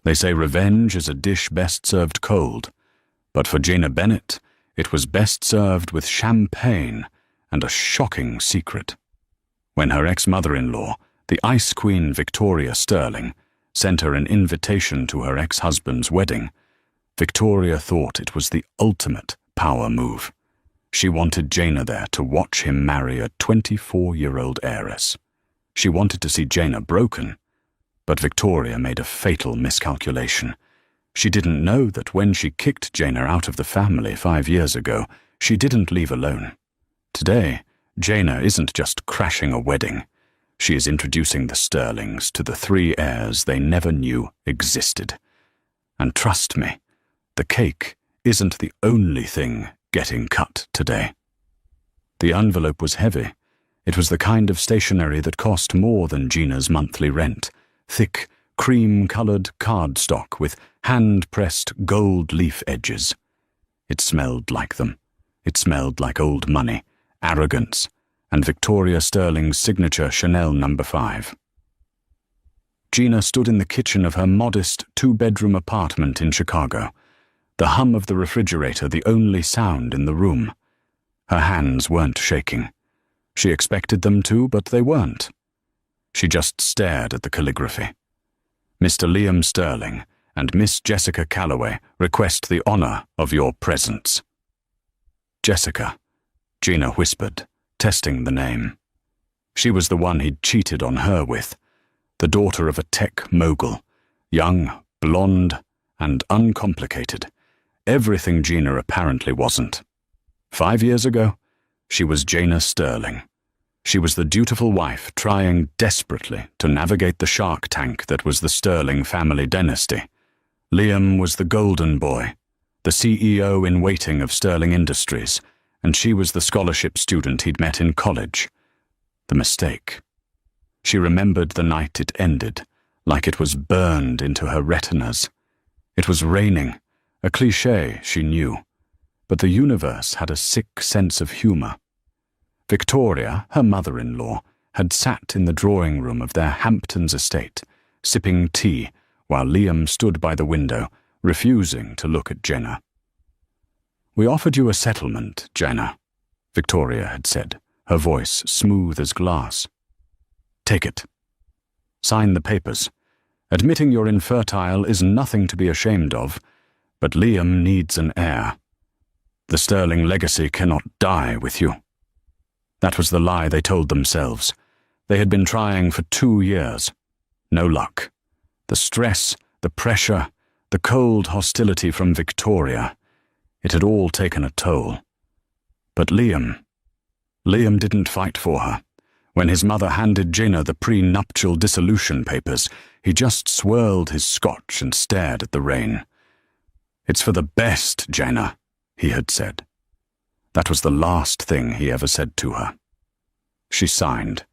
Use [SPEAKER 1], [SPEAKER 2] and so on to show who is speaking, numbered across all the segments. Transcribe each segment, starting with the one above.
[SPEAKER 1] They say revenge is a dish best served cold, but for Gina Bennett, it was best served with champagne and a shocking secret. When her ex-mother-in-law, the Ice Queen Victoria Sterling, sent her an invitation to her ex-husband's wedding, Victoria thought it was the ultimate power move. She wanted Jaina there to watch him marry a 24-year-old heiress. She wanted to see Jaina broken, but Victoria made a fatal miscalculation. She didn't know that when she kicked Jaina out of the family 5 years ago, she didn't leave alone. Today, Jaina isn't just crashing a wedding. She is introducing the Sterlings to the 3 heirs they never knew existed. And trust me, the cake isn't the only thing getting cut today. The envelope was heavy. It was the kind of stationery that cost more than Gina's monthly rent. Thick, cream-colored cardstock with hand-pressed gold leaf edges. It smelled like them. It smelled like old money, arrogance, and Victoria Sterling's signature Chanel No. 5. Gina stood in the kitchen of her modest 2-bedroom apartment in Chicago, the hum of the refrigerator the only sound in the room. Her hands weren't shaking. She expected them to, but they weren't. She just stared at the calligraphy. Mr. Liam Sterling and Miss Jessica Calloway request the honor of your presence. Jessica, Gina whispered, testing the name. She was the one he'd cheated on her with, the daughter of a tech mogul, young, blonde, and uncomplicated. Everything Gina apparently wasn't. 5 years ago, she was Jaina Sterling. She was the dutiful wife trying desperately to navigate the shark tank that was the Sterling family dynasty. Liam was the golden boy, the CEO in waiting of Sterling Industries, and she was the scholarship student he'd met in college. The mistake. She remembered the night it ended, like it was burned into her retinas. It was raining, a cliché she knew, but the universe had a sick sense of humor. Victoria, her mother-in-law, had sat in the drawing room of their Hamptons estate, sipping tea, while Liam stood by the window, refusing to look at Jenna. "We offered you a settlement, Jenna," Victoria had said, her voice smooth as glass. "Take it. Sign the papers. Admitting you're infertile is nothing to be ashamed of, but Liam needs an heir. The Sterling legacy cannot die with you." That was the lie they told themselves. They had been trying for 2 years. No luck. The stress, the pressure, the cold hostility from Victoria. It had all taken a toll. But Liam didn't fight for her. When his mother handed Gina the prenuptial dissolution papers, he just swirled his scotch and stared at the rain. "It's for the best, Jenna," he had said. That was the last thing he ever said to her. She signed.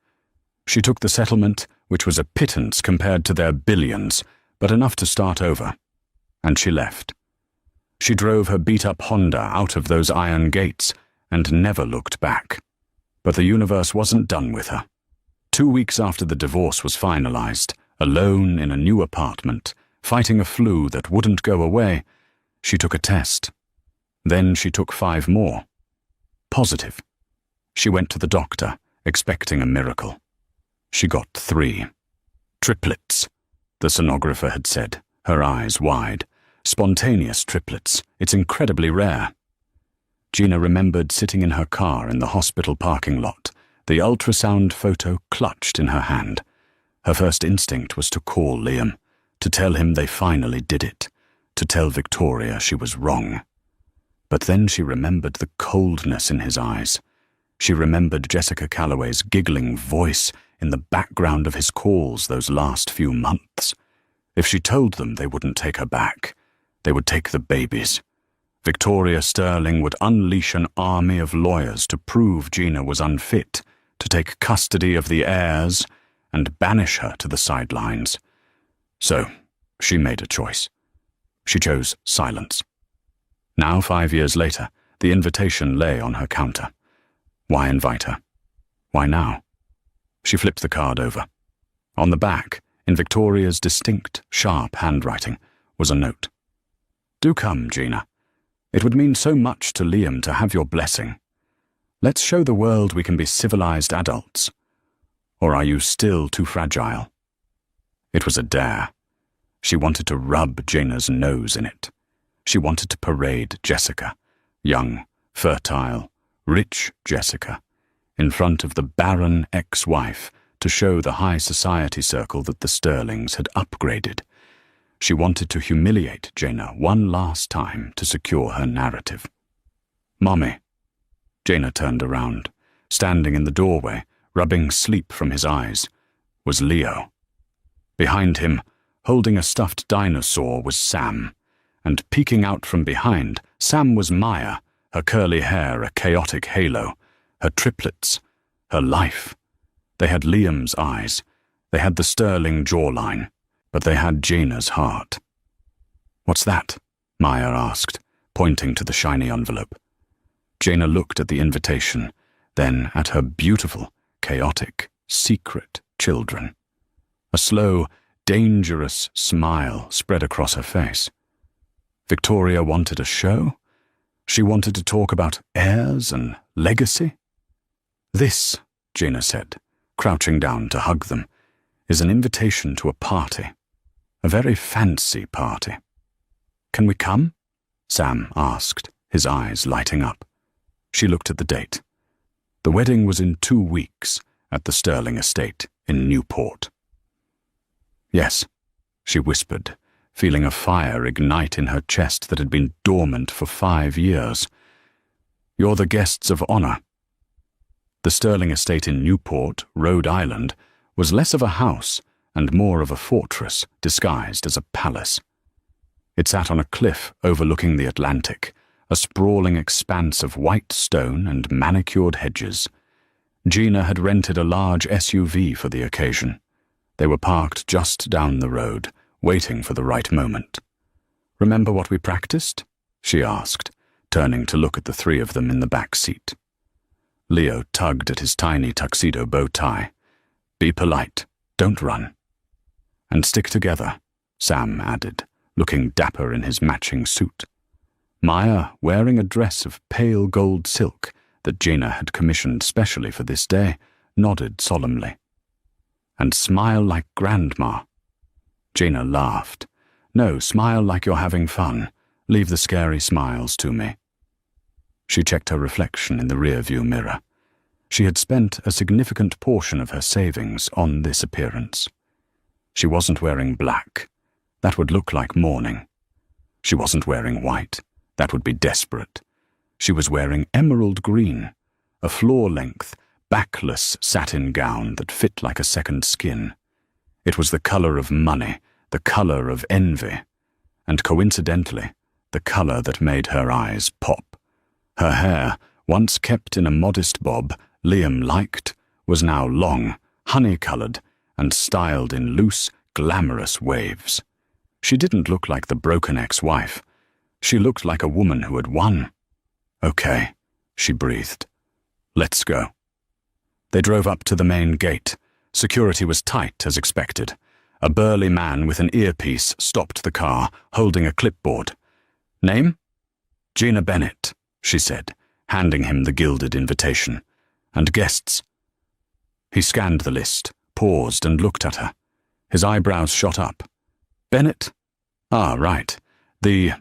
[SPEAKER 1] She took the settlement, which was a pittance compared to their billions, but enough to start over. And she left. She drove her beat-up Honda out of those iron gates and never looked back. But the universe wasn't done with her. 2 weeks after the divorce was finalized, alone in a new apartment, fighting a flu that wouldn't go away, she took a test. Then she took 5 more. Positive. She went to the doctor, expecting a miracle. She got 3. Triplets, the sonographer had said, her eyes wide. Spontaneous triplets. It's incredibly rare. Gina remembered sitting in her car in the hospital parking lot, the ultrasound photo clutched in her hand. Her first instinct was to call Liam, to tell him they finally did it, to tell Victoria she was wrong. But then she remembered the coldness in his eyes. She remembered Jessica Calloway's giggling voice in the background of his calls those last few months. If she told them, they wouldn't take her back. They would take the babies. Victoria Sterling would unleash an army of lawyers to prove Gina was unfit, to take custody of the heirs, and banish her to the sidelines. So, she made a choice. She chose silence. Now, 5 years later, the invitation lay on her counter. Why invite her? Why now? She flipped the card over. On the back, In Victoria's distinct, sharp handwriting was a note. "Do come, Gina. It would mean so much to Liam to have your blessing. Let's show the world we can be civilized adults. Or are you still too fragile?" It was a dare. She wanted to rub Gina's nose in it. She wanted to parade Jessica, young, fertile, rich Jessica, in front of the barren ex-wife to show the high society circle that the Sterlings had upgraded. She wanted to humiliate Gina one last time to secure her narrative. "Mommy." Gina turned around. Standing in the doorway, rubbing sleep from his eyes, was Leo. Behind him, holding a stuffed dinosaur, was Sam, and peeking out from behind, Sam was Maya, her curly hair a chaotic halo, her triplets, her life. They had Liam's eyes, they had the Sterling jawline, but they had Gina's heart. "What's that?" Maya asked, pointing to the shiny envelope. Gina looked at the invitation, then at her beautiful, chaotic, secret children. A slow, dangerous smile spread across her face. Victoria wanted a show? She wanted to talk about heirs and legacy? "This," Gina said, crouching down to hug them, "is an invitation to a party. A very fancy party." "Can we come?" Sam asked, his eyes lighting up. She looked at the date. The wedding was in 2 weeks at the Sterling estate in Newport. "Yes," she whispered, feeling a fire ignite in her chest that had been dormant for 5 years. "You're the guests of honor." The Sterling estate in Newport, Rhode Island, was less of a house and more of a fortress disguised as a palace. It sat on a cliff overlooking the Atlantic, a sprawling expanse of white stone and manicured hedges. Gina had rented a large SUV for the occasion. They were parked just down the road, waiting for the right moment. "Remember what we practiced?" she asked, turning to look at the 3 of them in the back seat. Leo tugged at his tiny tuxedo bow tie. "Be polite, don't run." "And stick together," Sam added, looking dapper in his matching suit. Maya, wearing a dress of pale gold silk that Gina had commissioned specially for this day, nodded solemnly. "And smile like Grandma." Gina laughed. "No, smile like you're having fun. Leave the scary smiles to me." She checked her reflection in the rear-view mirror. She had spent a significant portion of her savings on this appearance. She wasn't wearing black. That would look like mourning. She wasn't wearing white. That would be desperate. She was wearing emerald green, a floor-length, backless satin gown that fit like a second skin. It was the color of money, the color of envy, and coincidentally, the color that made her eyes pop. Her hair, once kept in a modest bob Liam liked, was now long, honey-colored, and styled in loose, glamorous waves. She didn't look like the broken ex-wife. She looked like a woman who had won. "Okay," she breathed. "Let's go." They drove up to the main gate. Security was tight, as expected. A burly man with an earpiece stopped the car, holding a clipboard. "Name?" "Gina Bennett," she said, handing him the gilded invitation. "And guests?" He scanned the list, paused and looked at her. His eyebrows shot up. "Bennett? Ah, right. The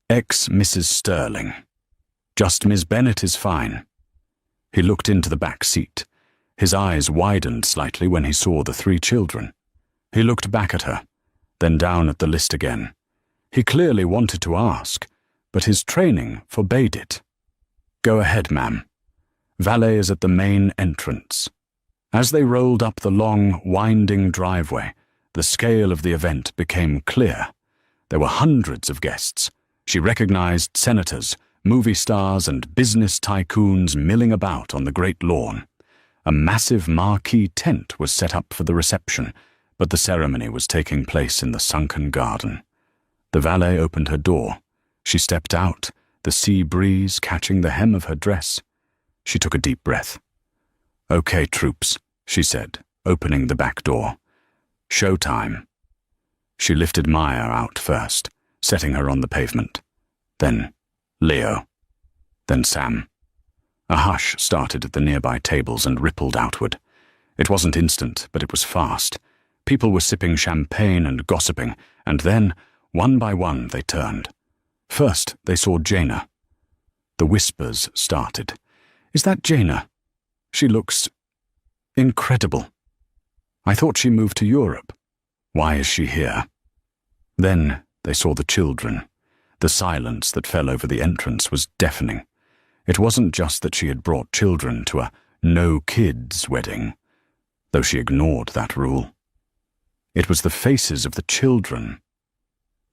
[SPEAKER 1] ex-Mrs. Sterling. Just Miss Bennett is fine." He looked into the back seat. His eyes widened slightly when he saw the 3 children. He looked back at her, then down at the list again. He clearly wanted to ask, but his training forbade it. "Go ahead, ma'am. Valet is at the main entrance." As they rolled up the long, winding driveway, the scale of the event became clear. There were hundreds of guests. She recognized senators, movie stars, and business tycoons milling about on the great lawn. A massive marquee tent was set up for the reception, but the ceremony was taking place in the sunken garden. The valet opened her door. She stepped out, the sea breeze catching the hem of her dress. She took a deep breath. "Okay, troops," she said, opening the back door. Showtime. She lifted Maya out first, setting her on the pavement. Then Leo. Then Sam. A hush started at the nearby tables and rippled outward. It wasn't instant, but it was fast. People were sipping champagne and gossiping, and then, one by one, they turned. First, they saw Jaina. The whispers started. "Is that Jaina? She looks incredible. I thought she moved to Europe. Why is she here?" Then they saw the children. The silence that fell over the entrance was deafening. It wasn't just that she had brought children to a no-kids wedding, though she ignored that rule. It was the faces of the children.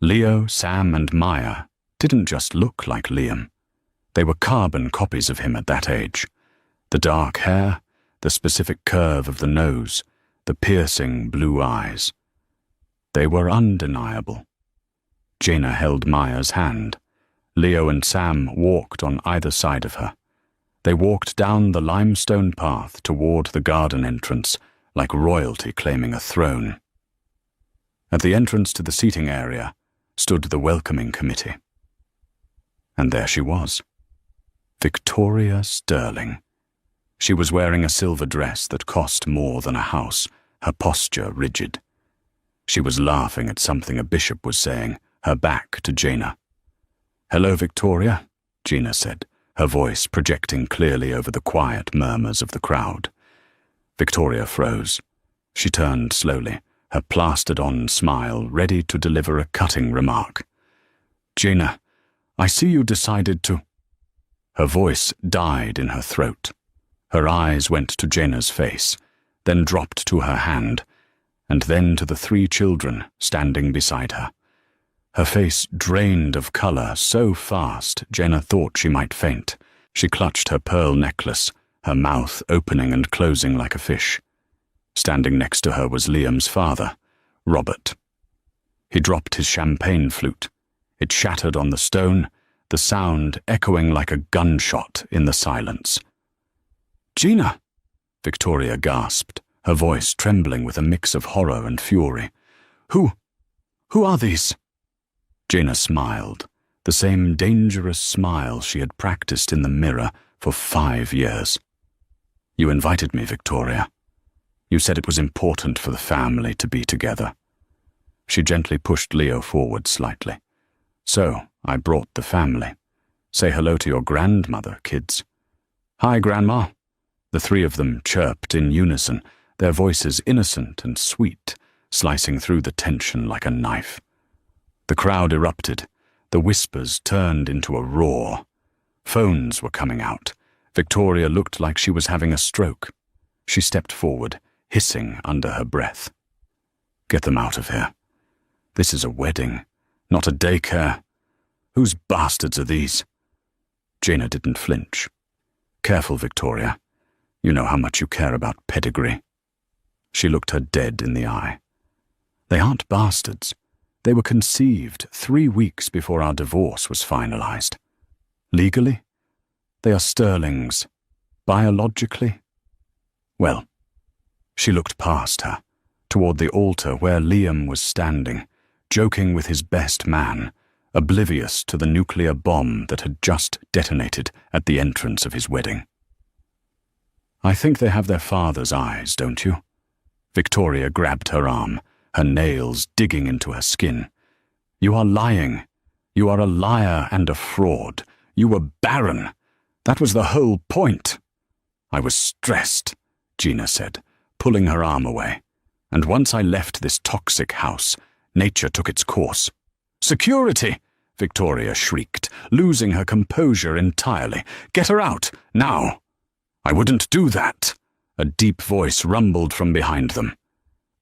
[SPEAKER 1] Leo, Sam, and Maya didn't just look like Liam. They were carbon copies of him at that age. The dark hair, the specific curve of the nose, the piercing blue eyes. They were undeniable. Jaina held Maya's hand. Leo and Sam walked on either side of her. They walked down the limestone path toward the garden entrance, like royalty claiming a throne. At the entrance to the seating area stood the welcoming committee. And there she was, Victoria Sterling. She was wearing a silver dress that cost more than a house, her posture rigid. She was laughing at something a bishop was saying, her back to Jaina. "Hello, Victoria," Jaina said, her voice projecting clearly over the quiet murmurs of the crowd. Victoria froze. She turned slowly, her plastered-on smile ready to deliver a cutting remark. "Jaina, I see you decided to—" Her voice died in her throat. Her eyes went to Jaina's face, then dropped to her hand, and then to the 3 children standing beside her. Her face drained of color so fast Jaina thought she might faint. She clutched her pearl necklace, her mouth opening and closing like a fish. Standing next to her was Liam's father, Robert. He dropped his champagne flute. It shattered on the stone, the sound echoing like a gunshot in the silence. "Jaina!" Victoria gasped, her voice trembling with a mix of horror and fury. Who are these?" Jaina smiled, the same dangerous smile she had practiced in the mirror for 5 years. "You invited me, Victoria. You said it was important for the family to be together." She gently pushed Leo forward slightly. "So, I brought the family. Say hello to your grandmother, kids." "Hi, Grandma." The 3 of them chirped in unison, their voices innocent and sweet, slicing through the tension like a knife. The crowd erupted. The whispers turned into a roar. Phones were coming out. Victoria looked like she was having a stroke. She stepped forward, hissing under her breath. "Get them out of here. This is a wedding, not a daycare. Whose bastards are these?" Jaina didn't flinch. "Careful, Victoria. You know how much you care about pedigree." She looked her dead in the eye. "They aren't bastards. They were conceived 3 weeks before our divorce was finalized. Legally, they are Sterlings. Biologically, well..." She looked past her, toward the altar where Liam was standing, joking with his best man, oblivious to the nuclear bomb that had just detonated at the entrance of his wedding. "I think they have their father's eyes, don't you?" Victoria grabbed her arm, her nails digging into her skin. "You are lying. You are a liar and a fraud. You were barren. That was the whole point." "I was stressed," Jaina said, pulling her arm away. "And once I left this toxic house, nature took its course." "Security!" Victoria shrieked, losing her composure entirely. "Get her out, now!" "I wouldn't do that," a deep voice rumbled from behind them.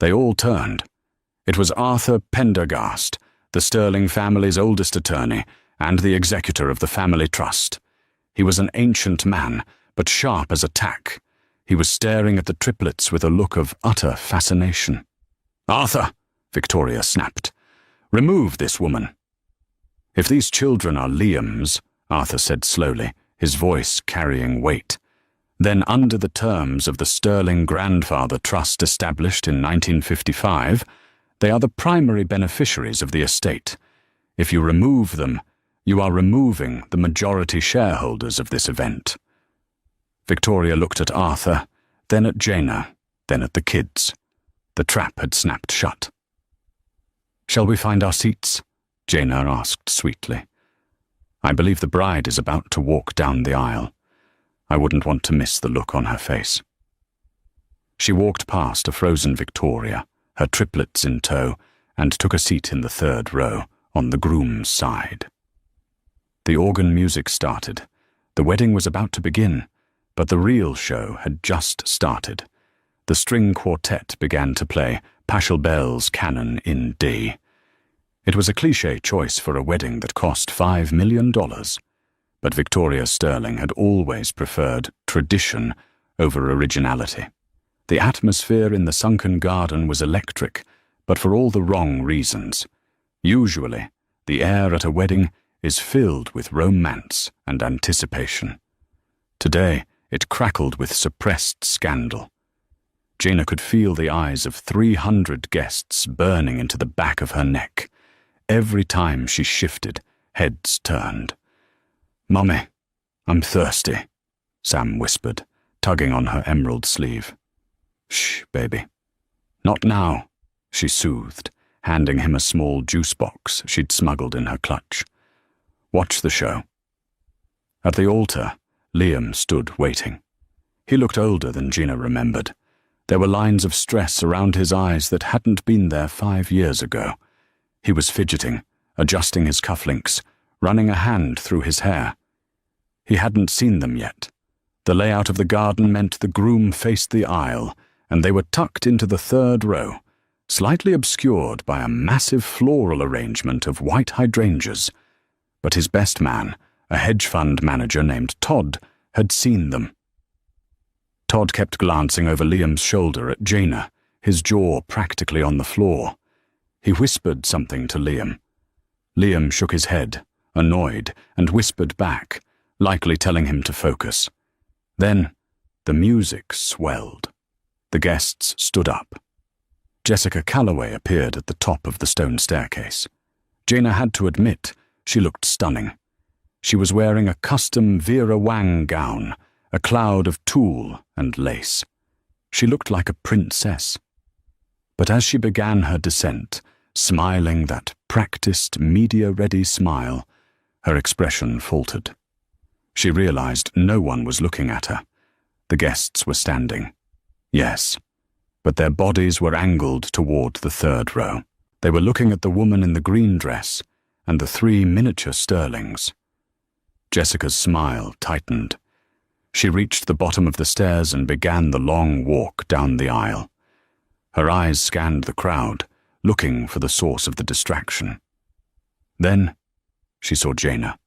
[SPEAKER 1] They all turned. It was Arthur Pendergast, the Sterling family's oldest attorney, and the executor of the family trust. He was an ancient man, but sharp as a tack. He was staring at the triplets with a look of utter fascination. "Arthur," Victoria snapped, "remove this woman." "If these children are Liam's," Arthur said slowly, his voice carrying weight, Then, under the terms of the Sterling Grandfather Trust established in 1955, they are the primary beneficiaries of the estate. If you remove them, you are removing the majority shareholders of this event. Victoria looked at Arthur, then at Jaina, then at the kids. The trap had snapped shut. "Shall we find our seats?" Jaina asked sweetly. "I believe the bride is about to walk down the aisle. I wouldn't want to miss the look on her face." She walked past a frozen Victoria, her triplets in tow, and took a seat in the third row, on the groom's side. The organ music started. The wedding was about to begin, but the real show had just started. The string quartet began to play Pachelbel's Canon in D. It was a cliché choice for a wedding that cost $5 million, but Victoria Sterling had always preferred tradition over originality. The atmosphere in the sunken garden was electric, but for all the wrong reasons. Usually, the air at a wedding is filled with romance and anticipation. Today, it crackled with suppressed scandal. Jaina could feel the eyes of 300 guests burning into the back of her neck. Every time she shifted, heads turned. "Mummy, I'm thirsty," Sam whispered, tugging on her emerald sleeve. "Shh, baby." "Not now," she soothed, handing him a small juice box she'd smuggled in her clutch. "Watch the show." At the altar, Liam stood waiting. He looked older than Gina remembered. There were lines of stress around his eyes that hadn't been there 5 years ago. He was fidgeting, adjusting his cufflinks, running a hand through his hair. He hadn't seen them yet. The layout of the garden meant the groom faced the aisle, and they were tucked into the third row, slightly obscured by a massive floral arrangement of white hydrangeas. But his best man, a hedge fund manager named Todd, had seen them. Todd kept glancing over Liam's shoulder at Jaina, his jaw practically on the floor. He whispered something to Liam. Liam shook his head, annoyed, and whispered back, likely telling him to focus. Then, the music swelled. The guests stood up. Jessica Calloway appeared at the top of the stone staircase. Jaina had to admit she looked stunning. She was wearing a custom Vera Wang gown, a cloud of tulle and lace. She looked like a princess. But as she began her descent, smiling that practiced, media-ready smile, her expression faltered. She realized no one was looking at her. The guests were standing. Yes, but their bodies were angled toward the third row. They were looking at the woman in the green dress and the 3 miniature Sterlings. Jessica's smile tightened. She reached the bottom of the stairs and began the long walk down the aisle. Her eyes scanned the crowd, looking for the source of the distraction. Then, she saw Jaina.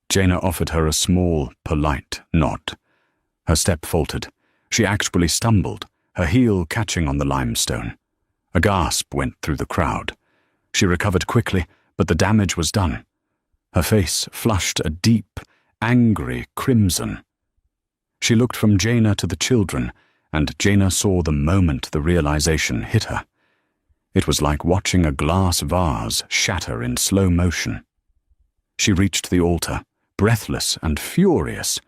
[SPEAKER 1] Jaina offered her a small, polite nod. Her step faltered. She actually stumbled, her heel catching on the limestone. A gasp went through the crowd. She recovered quickly, but the damage was done. Her face flushed a deep, angry crimson. She looked from Jaina to the children, and Jaina saw the moment the realization hit her. It was like watching a glass vase shatter in slow motion. She reached the altar, breathless and furious.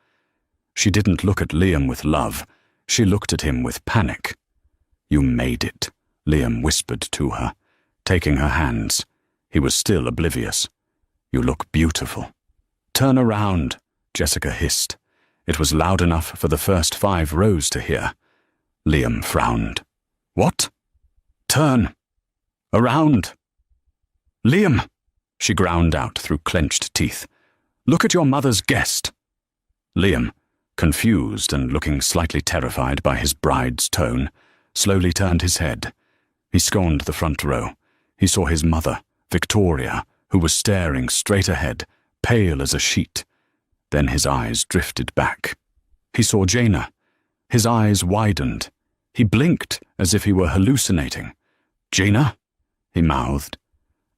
[SPEAKER 1] She didn't look at Liam with love. She looked at him with panic. "You made it," Liam whispered to her, taking her hands. He was still oblivious. "You look beautiful." "Turn around," Jessica hissed. It was loud enough for the first 5 rows to hear. Liam frowned. "What?" "Turn. Around." "Liam," she ground out through clenched teeth. "Look at your mother's guest." Liam, confused and looking slightly terrified by his bride's tone, slowly turned his head. He scorned the front row. He saw his mother, Victoria, who was staring straight ahead, pale as a sheet. Then his eyes drifted back. He saw Jaina. His eyes widened. He blinked as if he were hallucinating. "Jaina?" he mouthed.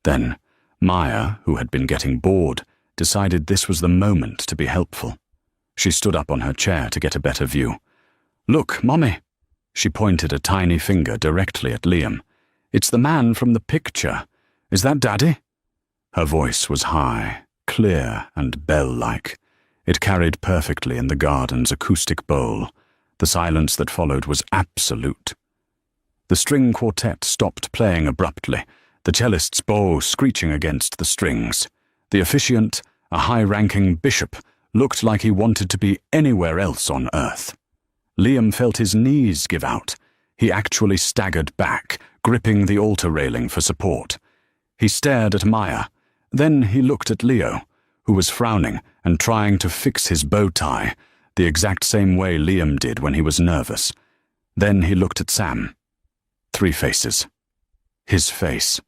[SPEAKER 1] Then, Maya, who had been getting bored, decided this was the moment to be helpful. She stood up on her chair to get a better view. "Look, Mommy." She pointed a tiny finger directly at Liam. "It's the man from the picture. Is that Daddy?" Her voice was high, clear and bell-like. It carried perfectly in the garden's acoustic bowl. The silence that followed was absolute. The string quartet stopped playing abruptly, the cellist's bow screeching against the strings. The officiant, a high-ranking bishop, looked like he wanted to be anywhere else on earth. Liam felt his knees give out. He actually staggered back, gripping the altar railing for support. He stared at Maya. Then he looked at Leo, who was frowning and trying to fix his bow tie, the exact same way Liam did when he was nervous. Then he looked at Sam. 3 faces. His face.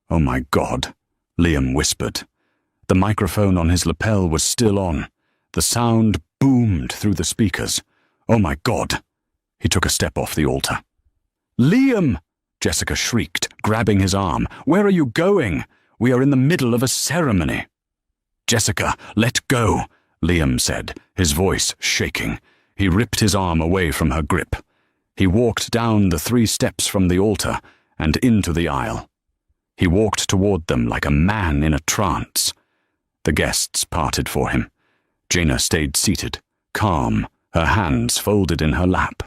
[SPEAKER 1] "Oh my God," Liam whispered. The microphone on his lapel was still on. The sound boomed through the speakers. "Oh my God." He took a step off the altar. "Liam!" Jessica shrieked, grabbing his arm. "Where are you going? We are in the middle of a ceremony." "Jessica, let go," Liam said, his voice shaking. He ripped his arm away from her grip. He walked down the 3 steps from the altar and into the aisle. He walked toward them like a man in a trance. The guests parted for him. Jaina stayed seated, calm, her hands folded in her lap.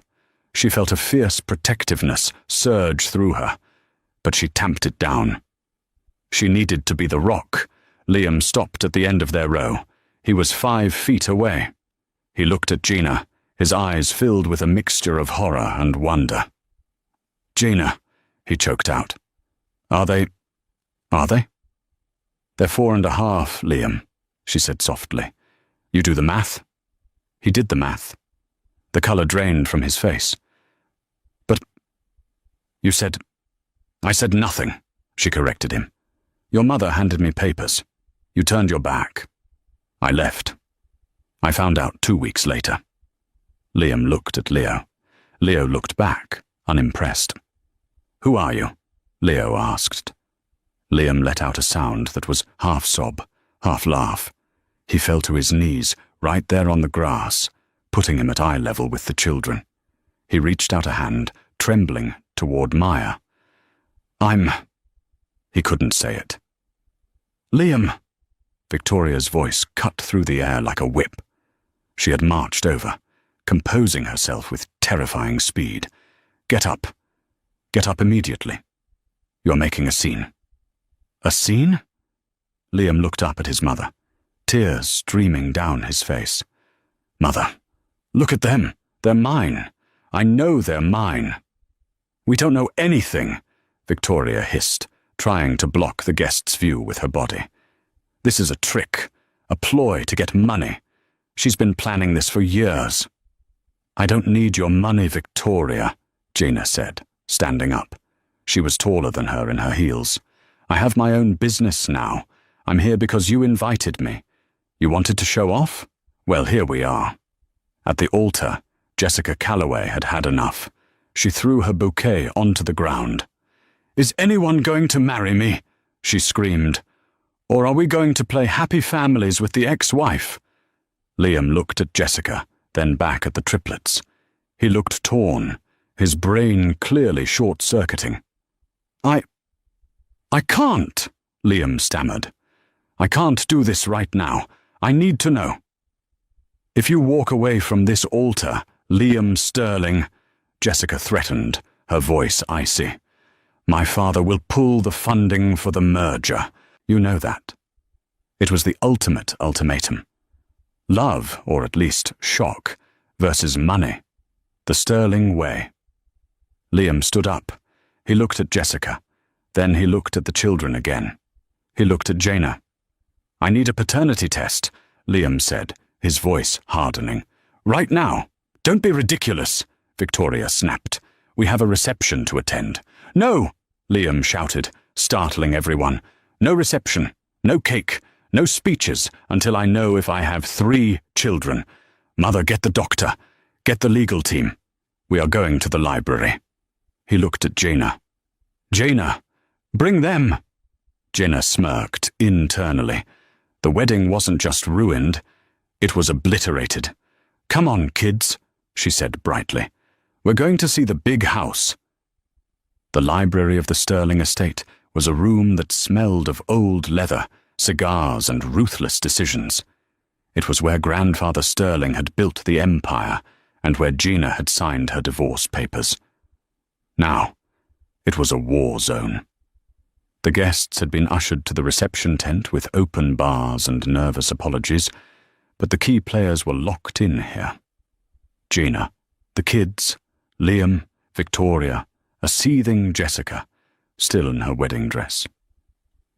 [SPEAKER 1] She felt a fierce protectiveness surge through her, but she tamped it down. She needed to be the rock. Liam stopped at the end of their row. He was 5 feet away. He looked at Jaina, his eyes filled with a mixture of horror and wonder. "Jaina," he choked out. Are they? "They're 4.5, Liam," she said softly. "You do the math?" He did the math. The color drained from his face. "But you said—" "I said nothing," she corrected him. "Your mother handed me papers. You turned your back. I left. I found out 2 weeks later." Liam looked at Leo. Leo looked back, unimpressed. "Who are you?" Leo asked. Liam let out a sound that was half sob, half laugh. He fell to his knees, right there on the grass, putting him at eye level with the children. He reached out a hand, trembling, toward Maya. He couldn't say it. "Liam!" Victoria's voice cut through the air like a whip. She had marched over, composing herself with terrifying speed. "Get up. Get up immediately. You're making a scene." "A scene?" Liam looked up at his mother, tears streaming down his face. "Mother, look at them. They're mine. I know they're mine." "We don't know anything," Victoria hissed, trying to block the guest's view with her body. "This is a trick, a ploy to get money. She's been planning this for years." "I don't need your money, Victoria," Jaina said, standing up. She was taller than her in her heels. "I have my own business now. I'm here because you invited me. You wanted to show off? Well, here we are." At the altar, Jessica Calloway had had enough. She threw her bouquet onto the ground. "Is anyone going to marry me?" she screamed. "Or are we going to play happy families with the ex-wife?" Liam looked at Jessica, then back at the triplets. He looked torn, his brain clearly short-circuiting. I can't," Liam stammered. "I can't do this right now. I need to know." "If you walk away from this altar, Liam Sterling," Jessica threatened, her voice icy, "my father will pull the funding for the merger. You know that." It was the ultimate ultimatum. Love, or at least shock, versus money. The Sterling way. Liam stood up. He looked at Jessica. Then he looked at the children again. He looked at Jaina. "I need a paternity test," Liam said, his voice hardening. "Right now. Don't be ridiculous," Victoria snapped. "We have a reception to attend." "No!" Liam shouted, startling everyone. "No reception, no cake, no speeches until I know if I have 3 children. Mother, get the doctor. Get the legal team. We are going to the library." He looked at Jaina. "Jaina, bring them." Jaina smirked internally. The wedding wasn't just ruined, It was obliterated. "Come on, kids," she said brightly. "We're going to see the big house." The library of the Sterling estate was a room that smelled of old leather, cigars, and ruthless decisions. It was where Grandfather Sterling had built the empire and where Gina had signed her divorce papers. Now, it was a war zone. The guests had been ushered to the reception tent with open bars and nervous apologies, but the key players were locked in here. Gina, the kids, Liam, Victoria, a seething Jessica, still in her wedding dress.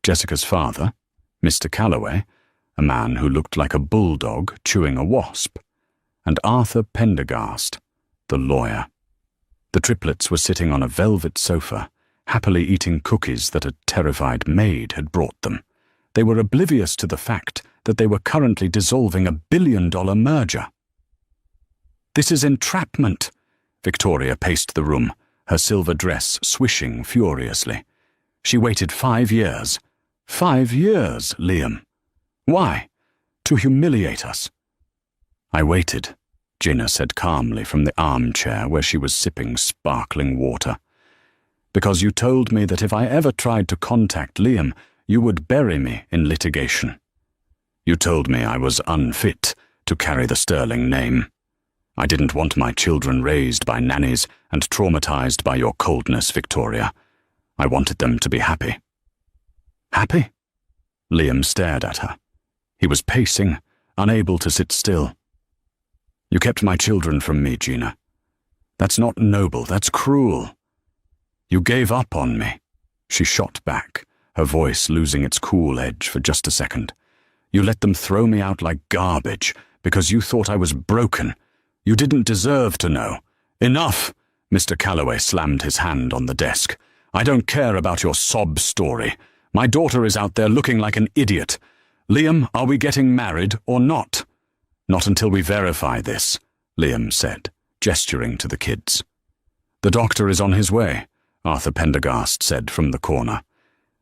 [SPEAKER 1] Jessica's father, Mr. Calloway, a man who looked like a bulldog chewing a wasp, and Arthur Pendergast, the lawyer. The triplets were sitting on a velvet sofa, happily eating cookies that a terrified maid had brought them. They were oblivious to the fact that they were currently dissolving a billion-dollar merger. "This is entrapment," Victoria paced the room, her silver dress swishing furiously. "She waited 5 years. 5 years, Liam. Why? To humiliate us." "I waited," Gina said calmly from the armchair where she was sipping sparkling water, "because you told me that if I ever tried to contact Liam, you would bury me in litigation. You told me I was unfit to carry the Sterling name. I didn't want my children raised by nannies and traumatized by your coldness, Victoria. I wanted them to be happy." "Happy?" Liam stared at her. He was pacing, unable to sit still. "You kept my children from me, Gina. That's not noble, that's cruel. You gave up on me." She shot back, her voice losing its cool edge for just a second. "You let them throw me out like garbage because you thought I was broken. You didn't deserve to know. Enough!" Mr. Calloway slammed his hand on the desk. "I don't care about your sob story. My daughter is out there looking like an idiot. Liam, are we getting married or not?" "Not until we verify this," Liam said, gesturing to the kids. "The doctor is on his way," Arthur Pendergast said from the corner.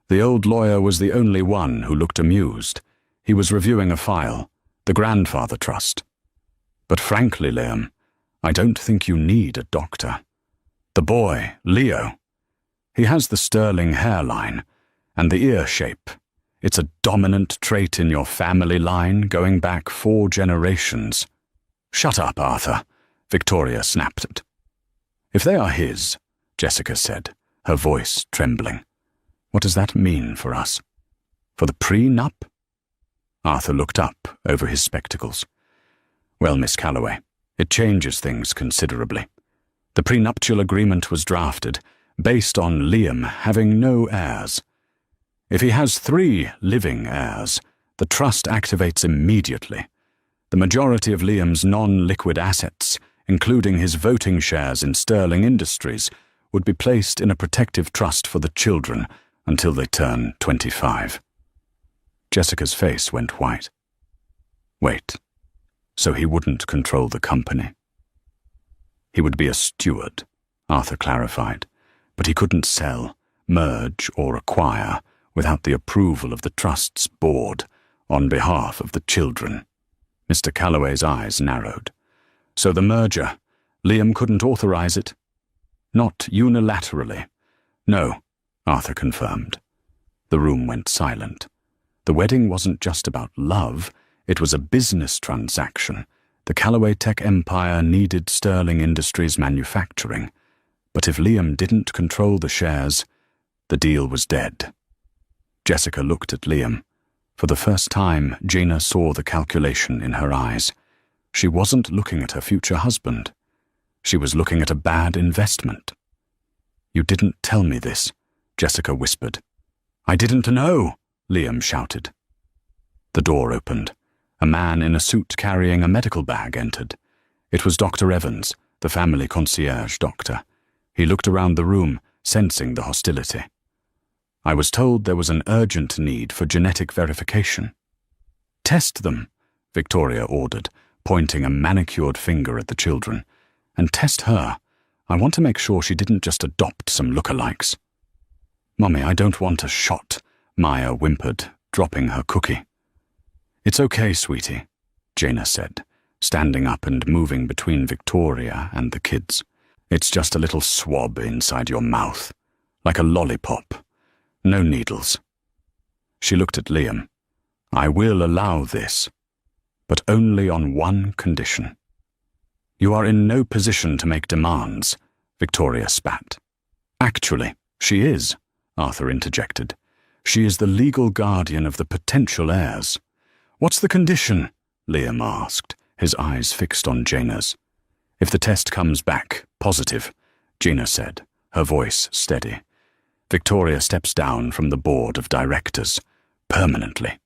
[SPEAKER 1] The old lawyer was the only one who looked amused. He was reviewing a file, the Grandfather Trust. "But frankly, Liam, I don't think you need a doctor. The boy, Leo, he has the Sterling hairline and the ear shape. It's a dominant trait in your family line going back 4 generations. "Shut up, Arthur," Victoria snapped it. "If they are his," Jessica said, her voice trembling, "what does that mean for us? For the prenup?" Arthur looked up over his spectacles. "Well, Miss Calloway, it changes things considerably. The prenuptial agreement was drafted based on Liam having no heirs. If he has 3 living heirs, the trust activates immediately. The majority of Liam's non-liquid assets, including his voting shares in Sterling Industries, would be placed in a protective trust for the children until they turn 25. Jessica's face went white. Wait. So he wouldn't control the company? He would be a steward, Arthur clarified, but he couldn't sell, merge, or acquire without the approval of the trust's board on behalf of the children. Mr. Calloway's eyes narrowed. So the merger, Liam couldn't authorize it? Not unilaterally. No, Arthur confirmed. The room went silent. The wedding wasn't just about love, it was a business transaction. The Calloway tech empire needed Sterling Industries manufacturing, but if Liam didn't control the shares, the deal was dead. Jessica looked at Liam. For the first time, Gina saw the calculation in her eyes. She wasn't looking at her future husband. She was looking at a bad investment. "You didn't tell me this," Jessica whispered. "I didn't know," Liam shouted. The door opened. A man in a suit carrying a medical bag entered. It was Dr. Evans, the family concierge doctor. He looked around the room, sensing the hostility. "I was told there was an urgent need for genetic verification." "Test them," Victoria ordered, pointing a manicured finger at the children. "And test her. I want to make sure she didn't just adopt some lookalikes." "Mummy, I don't want a shot," Maya whimpered, dropping her cookie. "It's okay, sweetie," Jaina said, standing up and moving between Victoria and the kids. It's just a little swab inside your mouth, like a lollipop. No needles. She looked at Liam. I will allow this, but only on one condition. You are in no position to make demands, Victoria spat. Actually, she is, Arthur interjected. She is the legal guardian of the potential heirs. What's the condition? Liam asked, his eyes fixed on Jaina's. If the test comes back positive, Jaina said, her voice steady. Victoria steps down from the board of directors, permanently.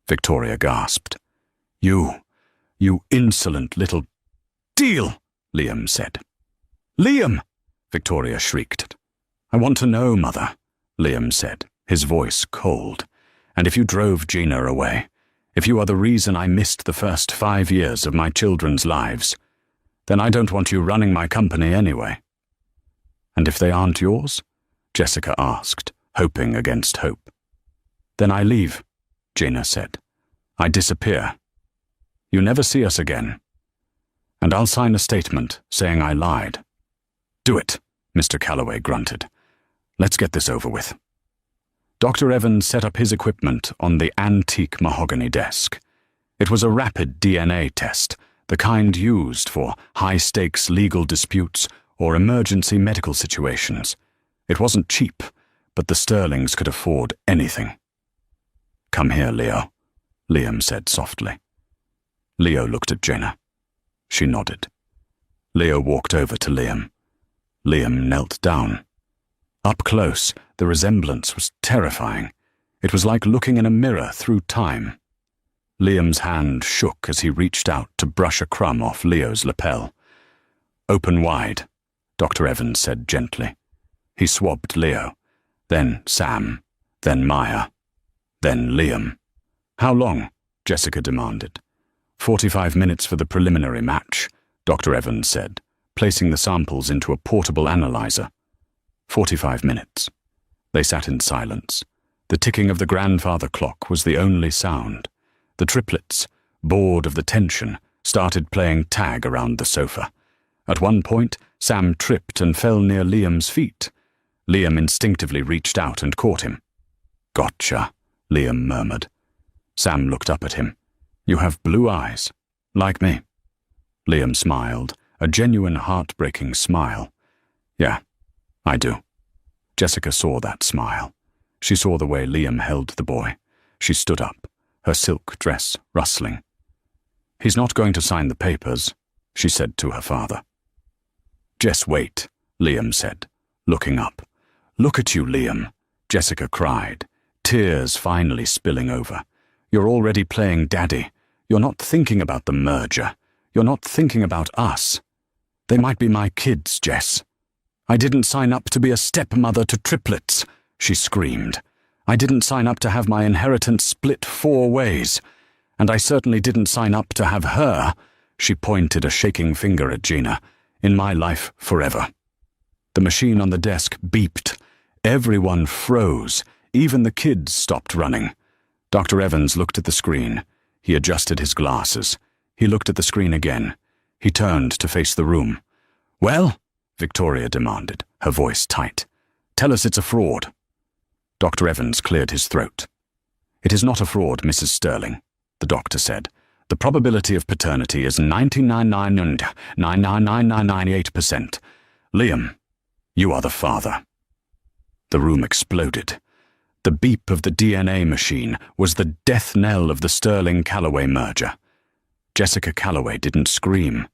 [SPEAKER 1] Victoria gasped. You insolent little... Deal, Liam said. Liam! Victoria shrieked. I want to know, Mother, Liam said, his voice cold. And if you drove Gina away, if you are the reason I missed the first 5 years of my children's lives, then I don't want you running my company anyway. And if they aren't yours? Jessica asked, hoping against hope. Then I leave, Gina said. I disappear. You never see us again. And I'll sign a statement saying I lied. Do it, Mr. Calloway grunted. Let's get this over with. Dr. Evans set up his equipment on the antique mahogany desk. It was a rapid DNA test, the kind used for high-stakes legal disputes or emergency medical situations. It wasn't cheap, but the Sterlings could afford anything. Come here, Leo, Liam said softly. Leo looked at Jaina. She nodded. Leo walked over to Liam. Liam knelt down. Up close, the resemblance was terrifying. It was like looking in a mirror through time. Liam's hand shook as he reached out to brush a crumb off Leo's lapel. Open wide, Dr. Evans said gently. He swabbed Leo, then Sam, then Maya, then Liam. How long? Jessica demanded. 45 minutes for the preliminary match, Dr. Evans said, placing the samples into a portable analyzer. 45 minutes. They sat in silence. The ticking of the grandfather clock was the only sound. The triplets, bored of the tension, started playing tag around the sofa. At one point, Sam tripped and fell near Liam's feet. Liam instinctively reached out and caught him. Gotcha, Liam murmured. Sam looked up at him. You have blue eyes, like me. Liam smiled, a genuine heartbreaking smile. Yeah, I do. Jessica saw that smile. She saw the way Liam held the boy. She stood up, her silk dress rustling. He's not going to sign the papers, she said to her father. Just wait, Liam said, looking up. Look at you, Liam, Jessica cried, tears finally spilling over. You're already playing daddy. You're not thinking about the merger. You're not thinking about us. They might be my kids, Jess. I didn't sign up to be a stepmother to triplets, she screamed. I didn't sign up to have my inheritance split 4 ways. And I certainly didn't sign up to have her, she pointed a shaking finger at Gina, in my life forever. The machine on the desk beeped. Everyone froze. Even the kids stopped running. Dr. Evans looked at the screen. He adjusted his glasses. He looked at the screen again. He turned to face the room. Well, Victoria demanded, her voice tight. Tell us it's a fraud. Dr. Evans cleared his throat. It is not a fraud, Mrs. Sterling, the doctor said. The probability of paternity is 99.99998%. Liam, you are the father. The room exploded. The beep of the DNA machine was the death knell of the Sterling-Calloway merger. Jessica Calloway didn't scream.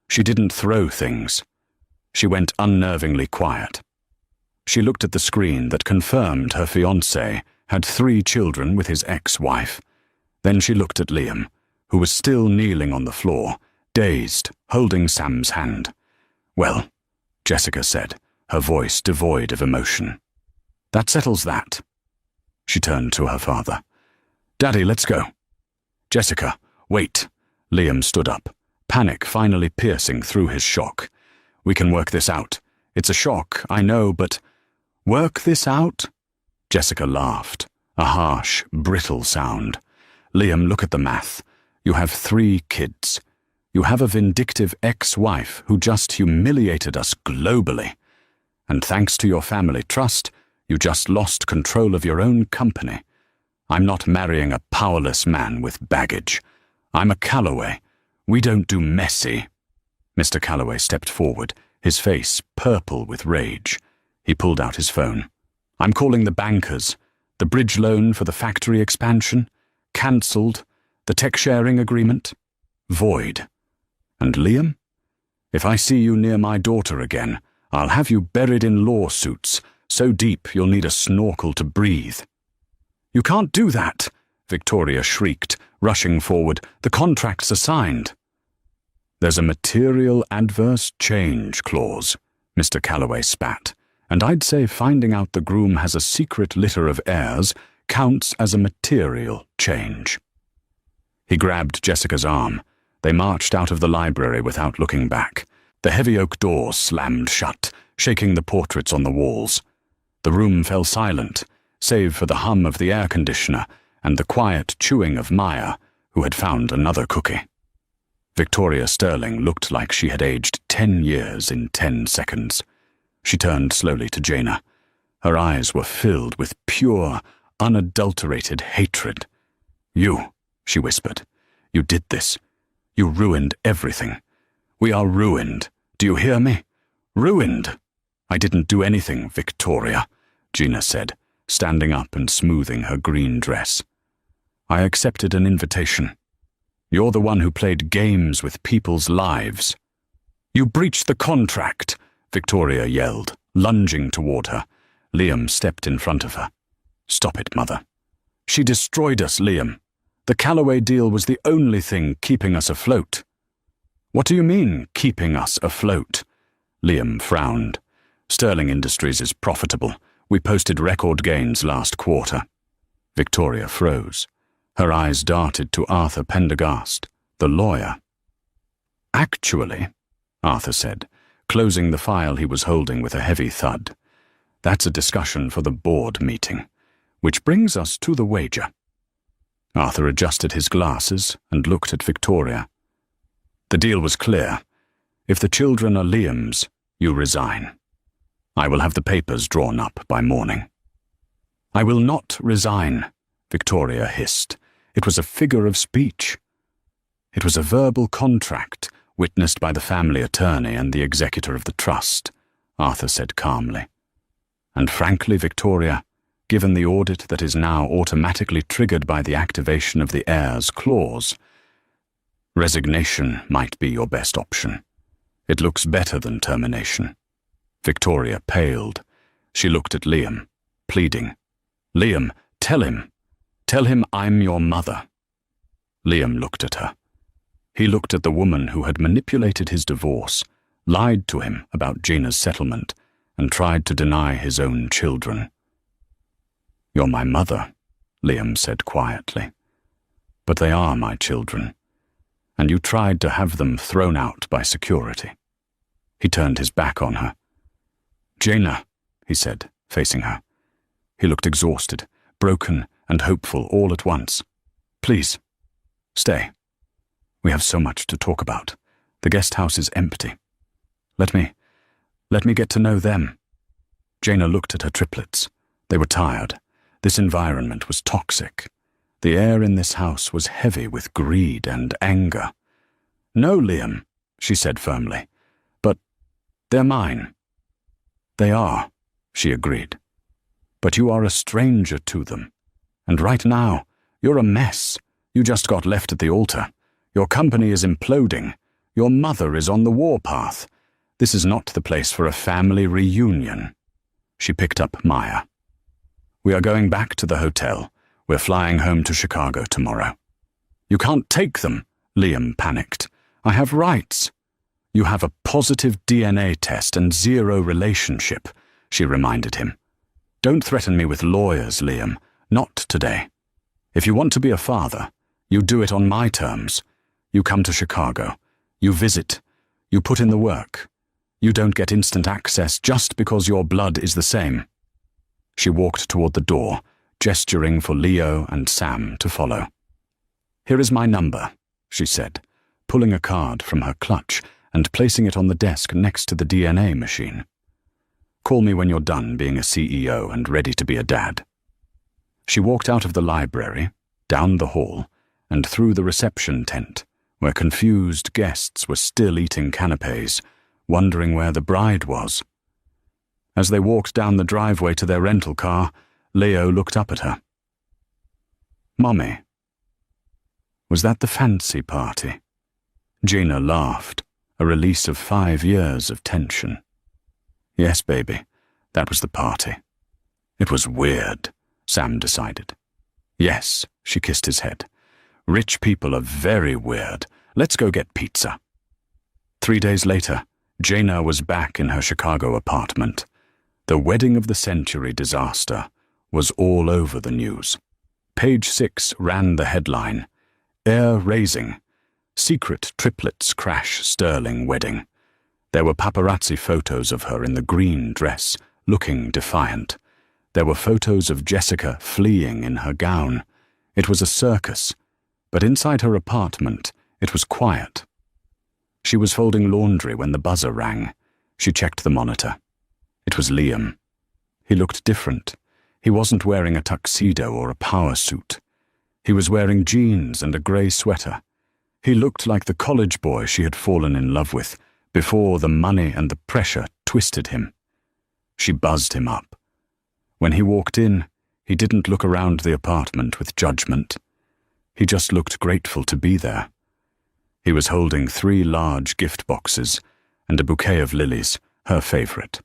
[SPEAKER 1] She didn't throw things. She went unnervingly quiet. She looked at the screen that confirmed her fiancé had 3 children with his ex-wife. Then she looked at Liam, who was still kneeling on the floor, dazed, holding Sam's hand. Well, Jessica said, her voice devoid of emotion. That settles that. She turned to her father. Daddy, let's go. Jessica, wait. Liam stood up, panic finally piercing through his shock. We can work this out. It's a shock, I know, but... Work this out? Jessica laughed, a harsh, brittle sound. Liam, look at the math. You have 3 kids. You have a vindictive ex-wife who just humiliated us globally. And thanks to your family trust, you just lost control of your own company. I'm not marrying a powerless man with baggage. I'm a Calloway. We don't do messy. Mr. Calloway stepped forward, his face purple with rage. He pulled out his phone. I'm calling the bankers. The bridge loan for the factory expansion? Cancelled. The tech-sharing agreement? Void. And Liam? If I see you near my daughter again, I'll have you buried in lawsuits, so deep you'll need a snorkel to breathe. You can't do that, Victoria shrieked, rushing forward. The contracts are signed. There's a material adverse change clause, Mr. Calloway spat, and I'd say finding out the groom has a secret litter of heirs counts as a material change. He grabbed Jessica's arm. They marched out of the library without looking back. The heavy oak door slammed shut, shaking the portraits on the walls. The room fell silent, save for the hum of the air conditioner and the quiet chewing of Maya, who had found another cookie. Victoria Sterling looked like she had aged 10 years in 10 seconds. She turned slowly to Jaina. Her eyes were filled with pure, unadulterated hatred. You, she whispered, you did this. You ruined everything. We are ruined. Do you hear me? Ruined. I didn't do anything, Victoria, Gina said, standing up and smoothing her green dress. I accepted an invitation. You're the one who played games with people's lives. You breached the contract, Victoria yelled, lunging toward her. Liam stepped in front of her. Stop it, Mother. She destroyed us, Liam. The Calloway deal was the only thing keeping us afloat. What do you mean, keeping us afloat? Liam frowned. Sterling Industries is profitable. We posted record gains last quarter. Victoria froze. Her eyes darted to Arthur Pendergast, the lawyer. Actually, Arthur said, closing the file he was holding with a heavy thud. That's a discussion for the board meeting. Which brings us to the wager. Arthur adjusted his glasses and looked at Victoria. The deal was clear. If the children are Liam's, you resign. I will have the papers drawn up by morning. I will not resign, Victoria hissed. It was a figure of speech. It was a verbal contract witnessed by the family attorney and the executor of the trust, Arthur said calmly. And frankly, Victoria, given the audit that is now automatically triggered by the activation of the heirs clause, resignation might be your best option. It looks better than termination. Victoria paled. She looked at Liam, pleading. Liam, tell him. Tell him I'm your mother. Liam looked at her. He looked at the woman who had manipulated his divorce, lied to him about Gina's settlement, and tried to deny his own children. You're my mother, Liam said quietly. But they are my children, and you tried to have them thrown out by security. He turned his back on her. Jaina, he said, facing her. He looked exhausted, broken and hopeful all at once. Please, stay. We have so much to talk about. The guest house is empty. Let me get to know them. Jaina looked at her triplets. They were tired. This environment was toxic. The air in this house was heavy with greed and anger. No, Liam, she said firmly. But they're mine. They are, she agreed. But you are a stranger to them. And right now, you're a mess. You just got left at the altar. Your company is imploding. Your mother is on the warpath. This is not the place for a family reunion. She picked up Maya. We are going back to the hotel. We're flying home to Chicago tomorrow. You can't take them, Liam panicked. I have rights. You have a positive DNA test and zero relationship, she reminded him. Don't threaten me with lawyers, Liam. Not today. If you want to be a father, you do it on my terms. You come to Chicago. You visit. You put in the work. You don't get instant access just because your blood is the same. She walked toward the door, gesturing for Leo and Sam to follow. Here is my number. she said, pulling a card from her clutch and placing it on the desk next to the DNA machine. Call me when you're done being a CEO and ready to be a dad. She walked out of the library, down the hall, and through the reception tent, where confused guests were still eating canapes, wondering where the bride was. As they walked down the driveway to their rental car, Leo looked up at her. "Mommy, was that the fancy party?" Gina laughed, a release of 5 years of tension. "Yes, baby, that was the party." It was weird, Sam decided. "Yes," she kissed his head. "Rich people are very weird. Let's go get pizza." 3 days later, Jana was back in her Chicago apartment. The wedding of the century disaster was all over the news. Page 6 ran the headline, "Air Raising, Secret Triplets Crash Sterling Wedding." There were paparazzi photos of her in the green dress, looking defiant. There were photos of Jessica fleeing in her gown. It was a circus, but inside her apartment, it was quiet. She was folding laundry when the buzzer rang. She checked the monitor. It was Liam. He looked different. He wasn't wearing a tuxedo or a power suit. He was wearing jeans and a grey sweater. He looked like the college boy she had fallen in love with before the money and the pressure twisted him. She buzzed him up. When he walked in, he didn't look around the apartment with judgment. He just looked grateful to be there. He was holding 3 large gift boxes and a bouquet of lilies, her favorite.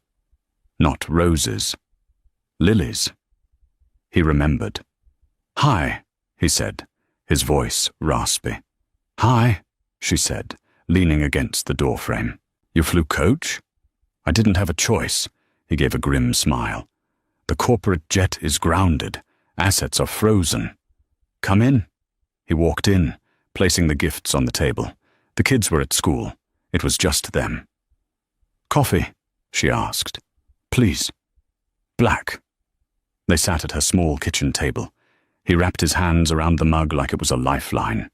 [SPEAKER 1] Not roses. Lilies. He remembered. "Hi," he said, his voice raspy. "Hi," she said, leaning against the doorframe. "You flew coach?" "I didn't have a choice," he gave a grim smile. "The corporate jet is grounded. Assets are frozen." "Come in." He walked in, placing the gifts on the table. The kids were at school. It was just them. "Coffee?" she asked. "Please." "Black." They sat at her small kitchen table. He wrapped his hands around the mug like it was a lifeline.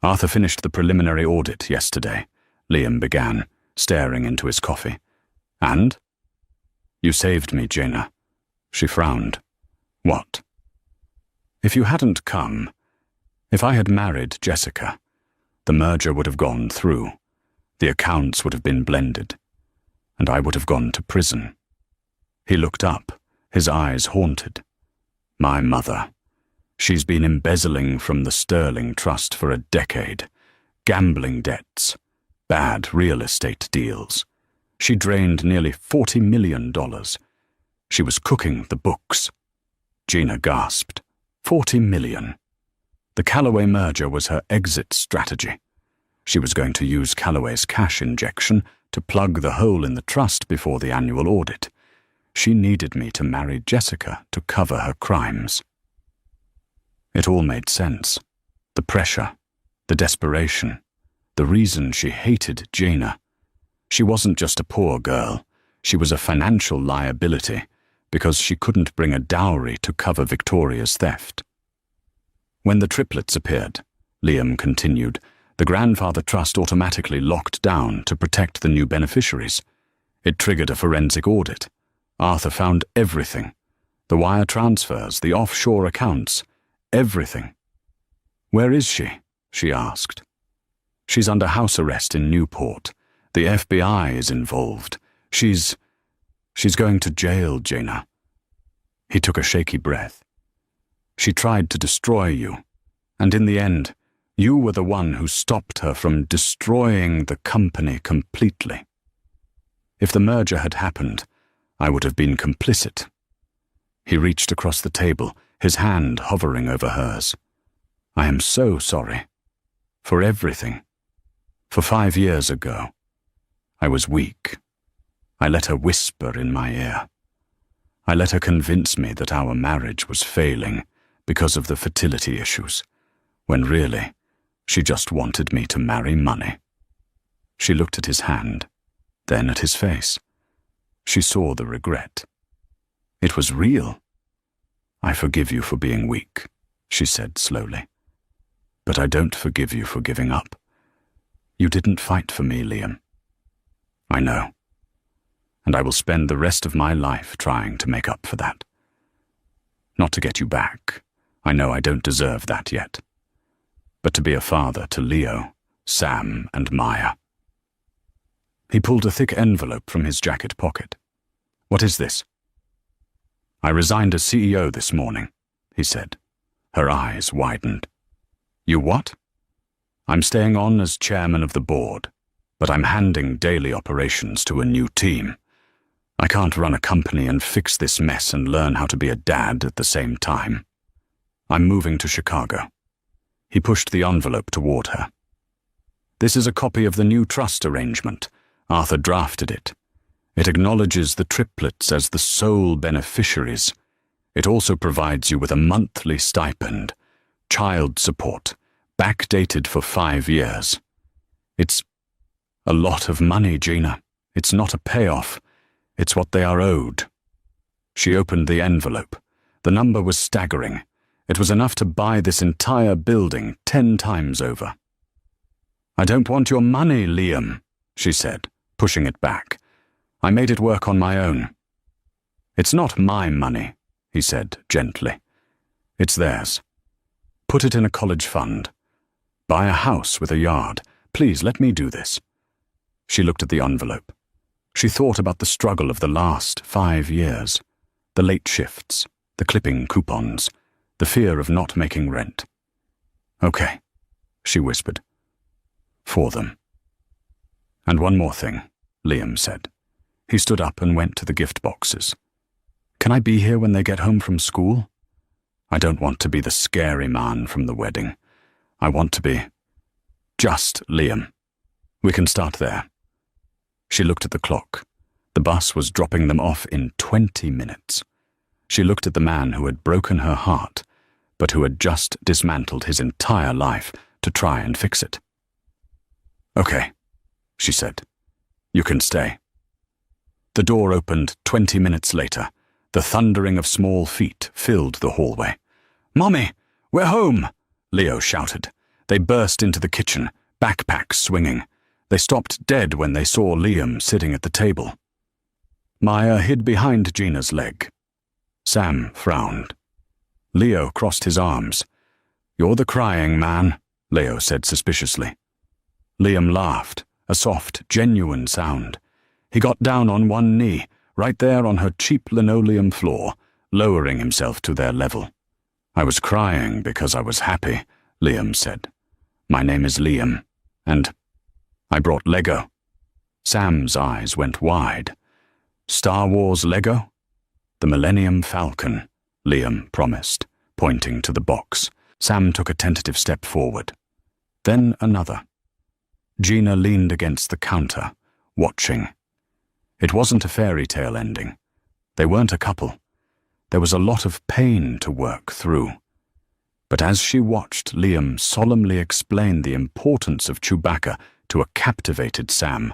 [SPEAKER 1] "Arthur finished the preliminary audit yesterday," Liam began, staring into his coffee. "And?" "You saved me, Jana." She frowned. "What?" "If you hadn't come, if I had married Jessica, the merger would have gone through. The accounts would have been blended, and I would have gone to prison." He looked up, his eyes haunted. "My mother. She's been embezzling from the Sterling Trust for a decade. Gambling debts, bad real estate deals. She drained nearly $40 million. She was cooking the books." Gina gasped. $40 million. The Callaway merger was her exit strategy. She was going to use Callaway's cash injection to plug the hole in the trust before the annual audit. She needed me to marry Jessica to cover her crimes. It all made sense. The pressure, the desperation, the reason she hated Jana. She wasn't just a poor girl. She was a financial liability because she couldn't bring a dowry to cover Victoria's theft. When the triplets appeared, Liam continued, the grandfather trust automatically locked down to protect the new beneficiaries. It triggered a forensic audit. Arthur found everything. The wire transfers, the offshore accounts, everything. "Where is she?" she asked. "She's under house arrest in Newport. The FBI is involved. She's going to jail, Jana." He took a shaky breath. "She tried to destroy you, and in the end, you were the one who stopped her from destroying the company completely. If the merger had happened, I would have been complicit." He reached across the table, his hand hovering over hers. "I am so sorry. For everything. For 5 years ago. I was weak. I let her whisper in my ear. I let her convince me that our marriage was failing because of the fertility issues, when really, she just wanted me to marry money." She looked at his hand, then at his face. She saw the regret. It was real. "I forgive you for being weak," she said slowly. But I don't forgive you for giving up. You didn't fight for me, Liam. I know. And I will spend the rest of my life trying to make up for that. Not to get you back. I know I don't deserve that yet. But to be a father to Leo, Sam, and Maya. He pulled a thick envelope from his jacket pocket. What is this? I resigned as CEO this morning, he said. Her eyes widened. You what? I'm staying on as chairman of the board, but I'm handing daily operations to a new team. I can't run a company and fix this mess and learn how to be a dad at the same time. I'm moving to Chicago. He pushed the envelope toward her. This is a copy of the new trust arrangement. Arthur drafted it. It acknowledges the triplets as the sole beneficiaries. It also provides you with a monthly stipend, child support, backdated for 5 years. It's a lot of money, Gina. It's not a payoff. It's what they are owed. She opened the envelope. The number was staggering. It was enough to buy this entire building 10 times over. I don't want your money, Liam, she said, pushing it back. I made it work on my own. It's not my money, he said gently. It's theirs. Put it in a college fund. Buy a house with a yard. Please let me do this. She looked at the envelope. She thought about the struggle of the last 5 years, the late shifts, the clipping coupons, the fear of not making rent. Okay, she whispered. For them. And one more thing, Liam said. He stood up and went to the gift boxes. Can I be here when they get home from school? I don't want to be the scary man from the wedding. I want to be just Liam. We can start there. She looked at the clock. The bus was dropping them off in 20 minutes. She looked at the man who had broken her heart, but who had just dismantled his entire life to try and fix it. Okay, she said. You can stay. The door opened 20 minutes later. The thundering of small feet filled the hallway. Mommy, we're home, Leo shouted. They burst into the kitchen, backpacks swinging. They stopped dead when they saw Liam sitting at the table. Maya hid behind Gina's leg. Sam frowned. Leo crossed his arms. You're the crying man, Leo said suspiciously. Liam laughed, a soft, genuine sound. He got down on one knee, right there on her cheap linoleum floor, lowering himself to their level. I was crying because I was happy, Liam said. My name is Liam, and I brought Lego. Sam's eyes went wide. Star Wars Lego? The Millennium Falcon, Liam promised, pointing to the box. Sam took a tentative step forward. Then another. Gina leaned against the counter, watching. It wasn't a fairy tale ending. They weren't a couple. There was a lot of pain to work through. But as she watched Liam solemnly explain the importance of Chewbacca to a captivated Sam,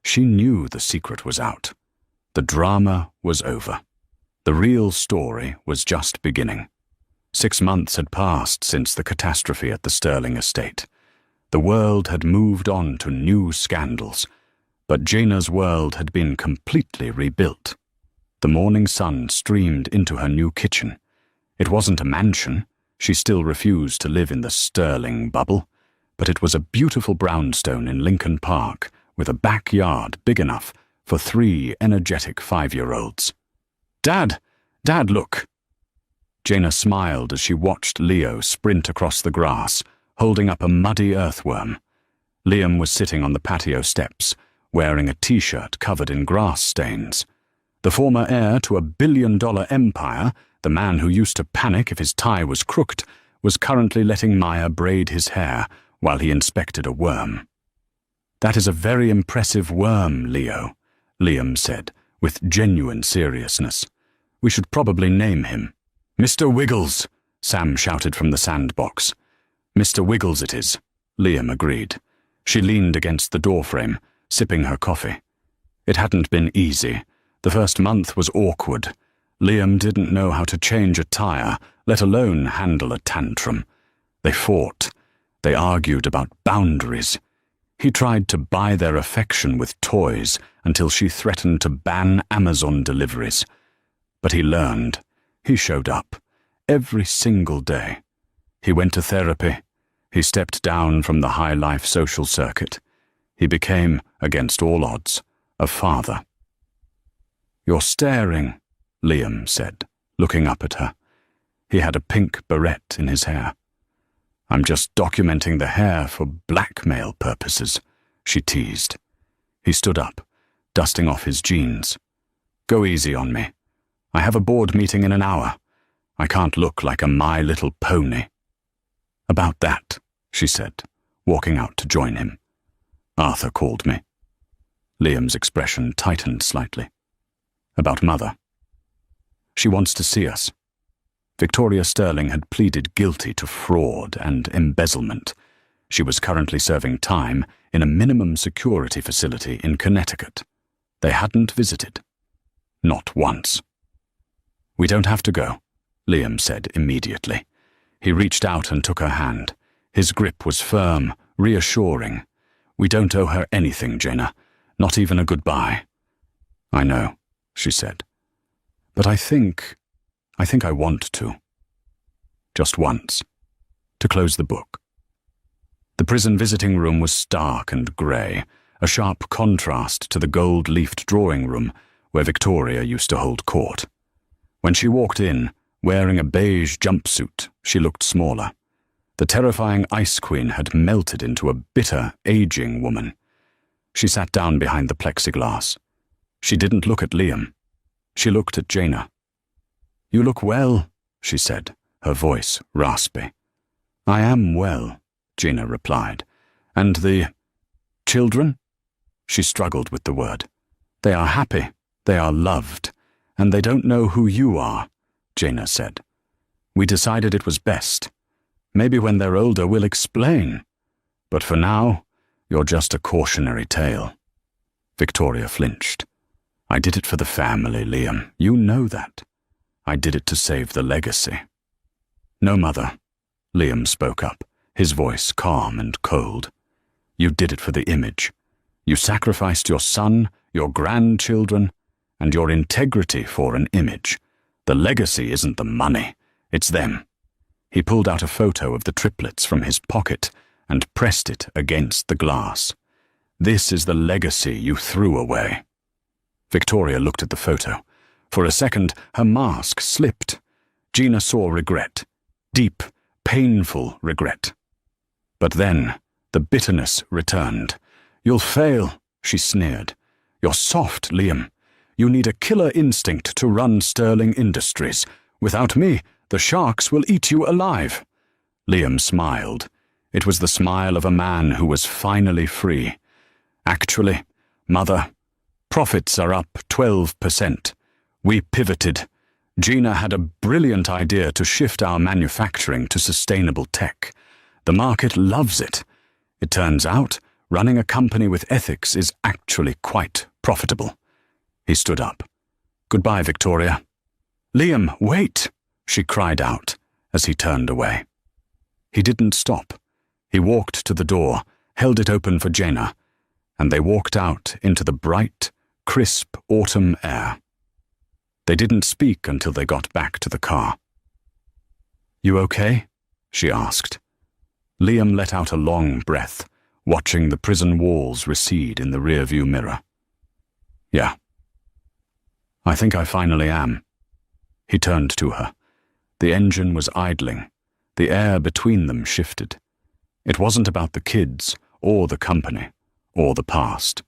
[SPEAKER 1] she knew the secret was out. The drama was over. The real story was just beginning. 6 months had passed since the catastrophe at the Sterling estate. The world had moved on to new scandals, but Gina's world had been completely rebuilt. The morning sun streamed into her new kitchen. It wasn't a mansion. She still refused to live in the Sterling bubble, but it was a beautiful brownstone in Lincoln Park with a backyard big enough for 3 energetic 5-year-olds. Dad, look. Gina smiled as she watched Leo sprint across the grass, holding up a muddy earthworm. Liam was sitting on the patio steps, wearing a t-shirt covered in grass stains. The former heir to a billion-dollar empire, the man who used to panic if his tie was crooked, was currently letting Maya braid his hair while he inspected a worm. That is a very impressive worm, Leo, Liam said, with genuine seriousness. We should probably name him. Mr. Wiggles, Sam shouted from the sandbox. Mr. Wiggles it is, Liam agreed. She leaned against the doorframe, sipping her coffee. It hadn't been easy. The first month was awkward. Liam didn't know how to change a tire, let alone handle a tantrum. They fought. They argued about boundaries. He tried to buy their affection with toys until she threatened to ban Amazon deliveries. But he learned. He showed up. Every single day. He went to therapy. He stepped down from the high-life social circuit. He became, against all odds, a father. "You're staring," Liam said, looking up at her. He had a pink beret in his hair. "I'm just documenting the hair for blackmail purposes," she teased. He stood up, dusting off his jeans. "Go easy on me. I have a board meeting in an hour. I can't look like a My Little Pony." "About that," she said, walking out to join him. "Arthur called me." Liam's expression tightened slightly. "About Mother. She wants to see us." Victoria Sterling had pleaded guilty to fraud and embezzlement. She was currently serving time in a minimum security facility in Connecticut. They hadn't visited. Not once. "We don't have to go," Liam said immediately. He reached out and took her hand. His grip was firm, reassuring. "We don't owe her anything, Jaina. Not even a goodbye." "I know," she said. "But I think I want to. Just once. To close the book." The prison visiting room was stark and grey, a sharp contrast to the gold-leafed drawing room where Victoria used to hold court. When she walked in, wearing a beige jumpsuit, she looked smaller. The terrifying Ice Queen had melted into a bitter, aging woman. She sat down behind the plexiglass. She didn't look at Liam. She looked at Jaina. "You look well," she said, her voice raspy. "I am well," Jaina replied. "And the children?" She struggled with the word. "They are happy, they are loved, and they don't know who you are," Jaina said. "We decided it was best. Maybe when they're older we'll explain. But for now, you're just a cautionary tale." Victoria flinched. "I did it for the family, Liam. You know that. I did it to save the legacy." "No, Mother," Liam spoke up, his voice calm and cold. "You did it for the image. You sacrificed your son, your grandchildren, and your integrity for an image. The legacy isn't the money, it's them." He pulled out a photo of the triplets from his pocket and pressed it against the glass. "This is the legacy you threw away." Victoria looked at the photo. For a second, her mask slipped. Jaina saw regret. Deep, painful regret. But then, the bitterness returned. "You'll fail," she sneered. "You're soft, Liam. You need a killer instinct to run Sterling Industries. Without me, the sharks will eat you alive." Liam smiled. It was the smile of a man who was finally free. "Actually, Mother, profits are up 12%. We pivoted. Jaina had a brilliant idea to shift our manufacturing to sustainable tech. The market loves it. It turns out, running a company with ethics is actually quite profitable." He stood up. "Goodbye, Victoria." "Liam, wait!" she cried out as he turned away. He didn't stop. He walked to the door, held it open for Jaina, and they walked out into the bright, crisp autumn air. They didn't speak until they got back to the car. "You okay?" she asked. Liam let out a long breath, watching the prison walls recede in the rearview mirror. "Yeah. I think I finally am." He turned to her. The engine was idling. The air between them shifted. It wasn't about the kids, or the company, or the past.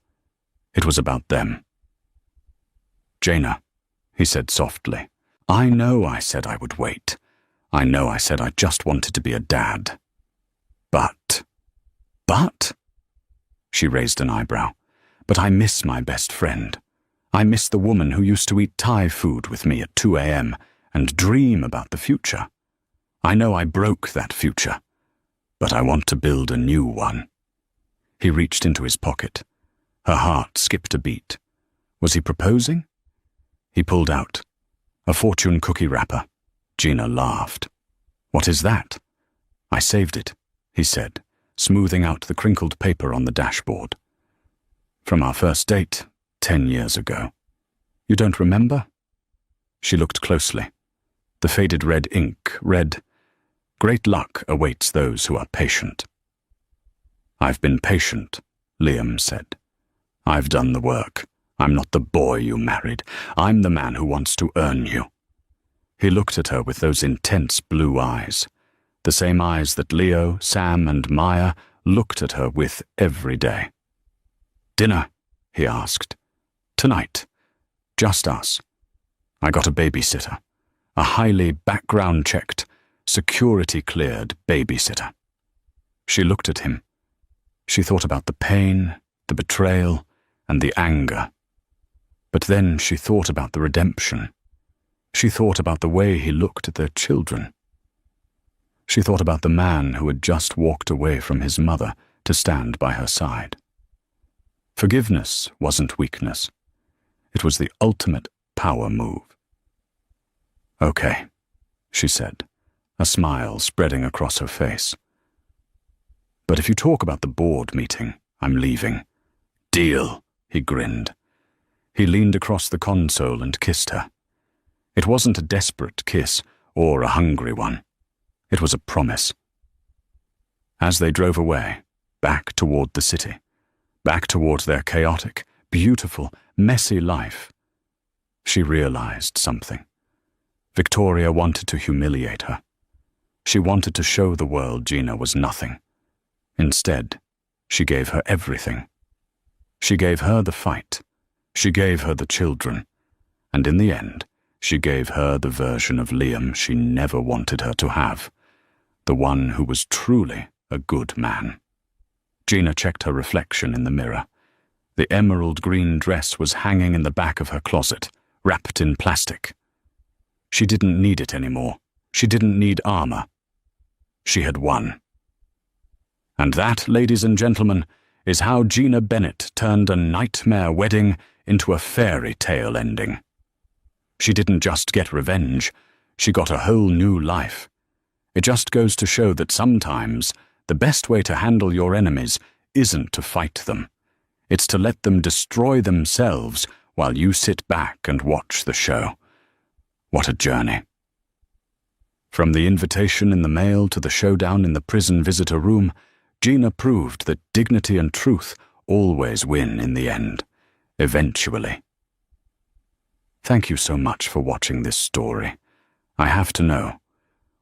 [SPEAKER 1] It was about them. "Jaina," he said softly, "I know I said I would wait. I know I said I just wanted to be a dad. But? She raised an eyebrow. "But I miss my best friend. I miss the woman who used to eat Thai food with me at 2 a.m. and dream about the future. I know I broke that future, but I want to build a new one." He reached into his pocket. Her heart skipped a beat. Was he proposing? He pulled out a fortune cookie wrapper. Jaina laughed. "What is that?" "I saved it," he said, smoothing out the crinkled paper on the dashboard. From our first date, 10 years ago. You don't remember? She looked closely. The faded red ink read, "Great luck awaits those who are patient." "I've been patient," Liam said. "I've done the work. I'm not the boy you married. I'm the man who wants to earn you." He looked at her with those intense blue eyes, the same eyes that Leo, Sam, and Maya looked at her with every day. "Dinner?" he asked. "Tonight. Just us. I got a babysitter. A highly background-checked, security-cleared babysitter." She looked at him. She thought about the pain, the betrayal, and the anger. But then she thought about the redemption. She thought about the way he looked at their children. She thought about the man who had just walked away from his mother to stand by her side. Forgiveness wasn't weakness. It was the ultimate power move. "Okay," she said, a smile spreading across her face. "But if you talk about the board meeting, I'm leaving." "Deal," he grinned. He leaned across the console and kissed her. It wasn't a desperate kiss or a hungry one. It was a promise. As they drove away, back toward the city, back toward their chaotic, beautiful, messy life, she realized something. Victoria wanted to humiliate her. She wanted to show the world Gina was nothing. Instead, she gave her everything. She gave her the fight. She gave her the children. And in the end, she gave her the version of Liam she never wanted her to have, the one who was truly a good man. Gina checked her reflection in the mirror. The emerald green dress was hanging in the back of her closet, wrapped in plastic. She didn't need it anymore. She didn't need armor. She had won. And that, ladies and gentlemen, is how Gina Bennett turned a nightmare wedding into a fairy tale ending. She didn't just get revenge, she got a whole new life. It just goes to show that sometimes the best way to handle your enemies isn't to fight them. It's to let them destroy themselves while you sit back and watch the show. What a journey. From the invitation in the mail to the showdown in the prison visitor room, Gina proved that dignity and truth always win in the end, eventually. Thank you so much for watching this story. I have to know,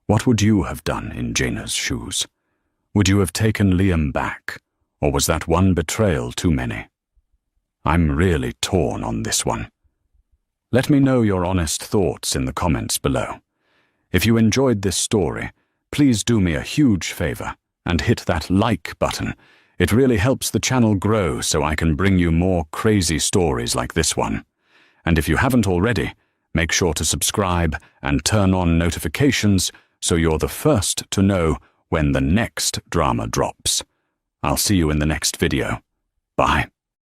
[SPEAKER 1] what would you have done in Gina's shoes? Would you have taken Liam back, or was that one betrayal too many? I'm really torn on this one. Let me know your honest thoughts in the comments below. If you enjoyed this story, please do me a huge favor and hit that like button. It really helps the channel grow so I can bring you more crazy stories like this one. And if you haven't already, make sure to subscribe and turn on notifications so you're the first to know when the next drama drops. I'll see you in the next video. Bye.